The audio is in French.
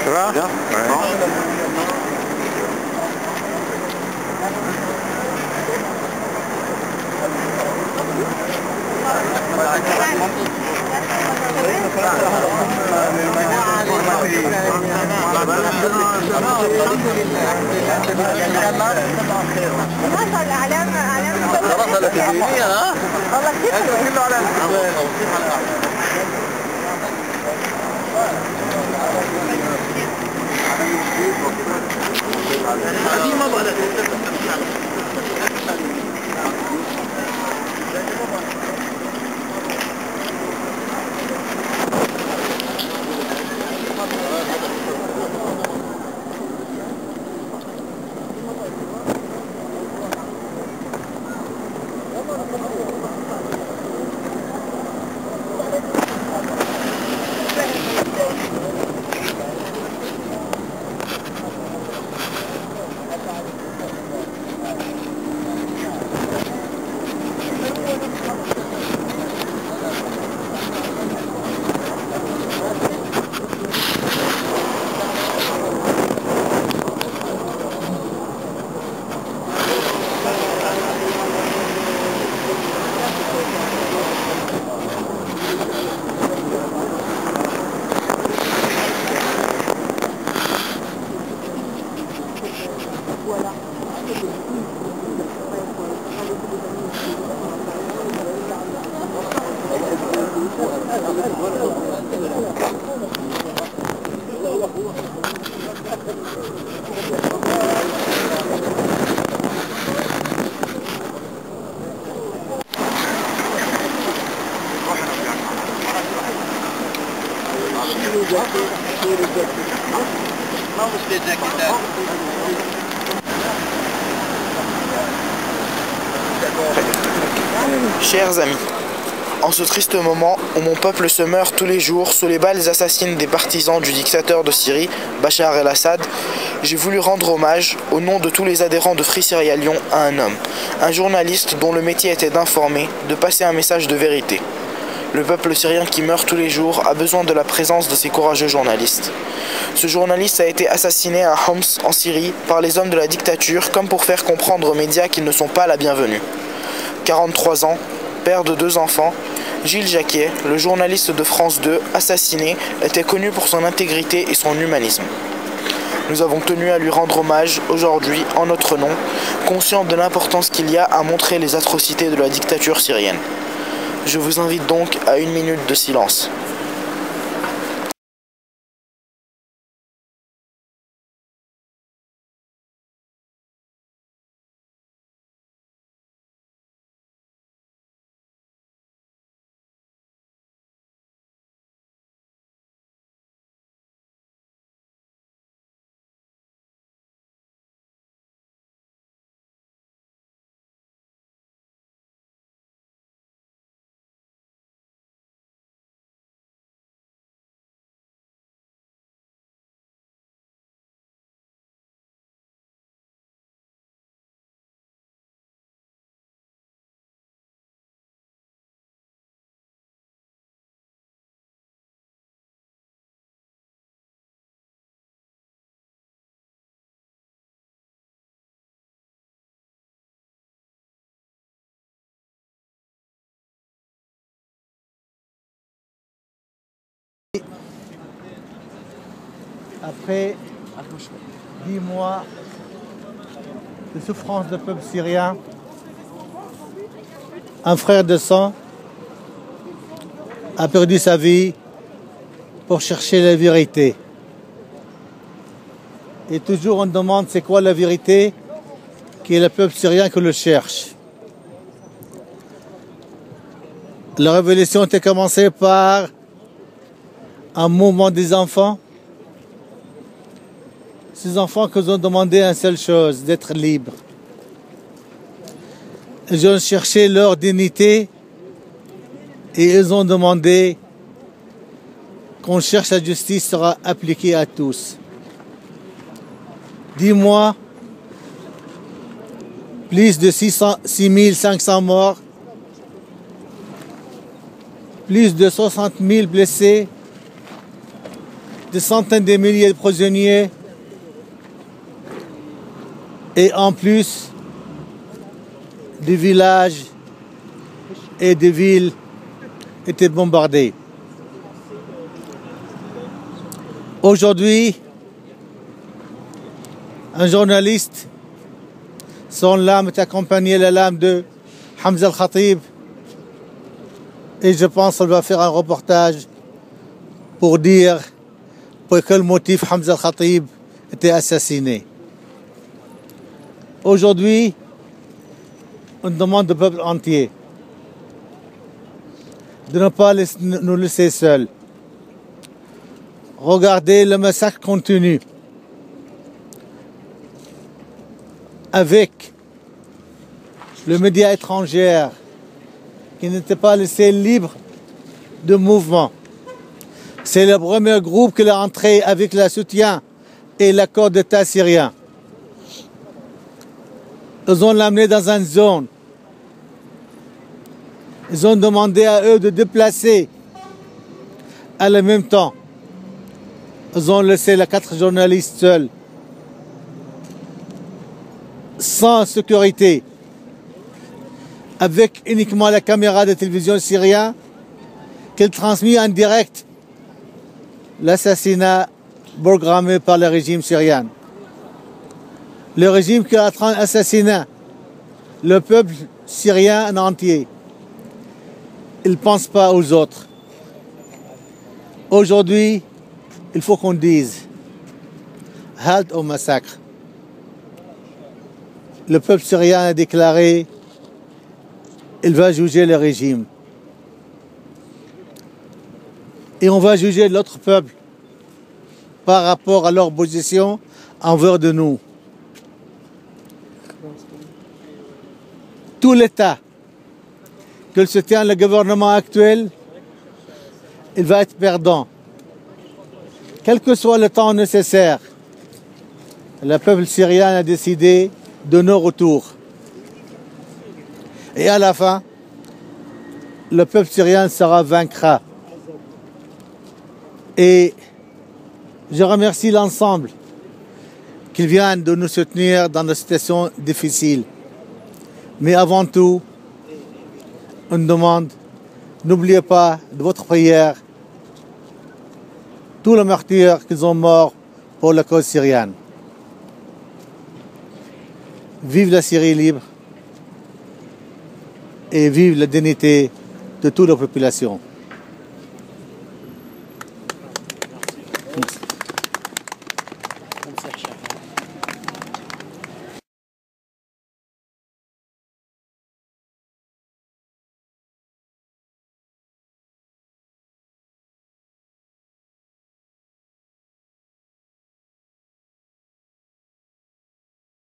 Ça va? Bien. Ouais. Bon. Chers amis, en ce triste moment où mon peuple se meurt tous les jours sous les balles assassines des partisans du dictateur de Syrie, Bachar el-Assad, j'ai voulu rendre hommage, au nom de tous les adhérents de Free Syria Lyon, à un homme, un journaliste dont le métier était d'informer, de passer un message de vérité. Le peuple syrien qui meurt tous les jours a besoin de la présence de ces courageux journalistes. Ce journaliste a été assassiné à Homs, en Syrie, par les hommes de la dictature, comme pour faire comprendre aux médias qu'ils ne sont pas la bienvenue. 43 ans, père de 2 enfants, Gilles Jacquier, le journaliste de France 2, assassiné, était connu pour son intégrité et son humanisme. Nous avons tenu à lui rendre hommage aujourd'hui, en notre nom, conscients de l'importance qu'il y a à montrer les atrocités de la dictature syrienne. Je vous invite donc à 1 minute de silence. Après 10 mois de souffrance du peuple syrien, un frère de sang a perdu sa vie pour chercher la vérité. Et toujours on demande c'est quoi la vérité, qui est le peuple syrien qui le cherche. La révolution était commencée par un mouvement des enfants. Ces enfants qui ont demandé une seule chose, d'être libres. Ils ont cherché leur dignité et ils ont demandé qu'on cherche la justice sera appliquée à tous. 10 mois, plus de 6500 morts, plus de 60 000 blessés, des centaines de milliers de prisonniers et en plus des villages et des villes étaient bombardés. Aujourd'hui, un journaliste, son lame est accompagnée de la lame de Hamza al-Khatib, et je pense qu'elle va faire un reportage pour dire pour quel motif Hamza al-Khatib était assassiné. Aujourd'hui, on demande au peuple entier de ne pas nous laisser seuls. Regardez, le massacre continue. Avec le média étranger qui n'était pas laissé libre de mouvement. C'est le premier groupe qui est entré avec le soutien et l'accord d'État syrien. Ils ont l'amené dans une zone. Ils ont demandé à eux de déplacer. À le même temps, ils ont laissé les 4 journalistes seuls, sans sécurité, avec uniquement la caméra de télévision syrienne qui transmet en direct l'assassinat programmé par le régime syrien. Le régime qui est en train d'assassiner le peuple syrien en entier. Il ne pense pas aux autres. Aujourd'hui, il faut qu'on dise halte au massacre. Le peuple syrien a déclaré qu'il va juger le régime. Et on va juger l'autre peuple par rapport à leur position envers de nous. Tout l'État que se tient le gouvernement actuel, il va être perdant. Quel que soit le temps nécessaire, le peuple syrien a décidé de non-retour. Et à la fin, le peuple syrien sera vaincra. Et je remercie l'ensemble qui viennent de nous soutenir dans des situations difficiles. Mais avant tout, on demande, n'oubliez pas de votre prière tous les martyrs qui sont morts pour la cause syrienne. Vive la Syrie libre et vive la dignité de toute la population.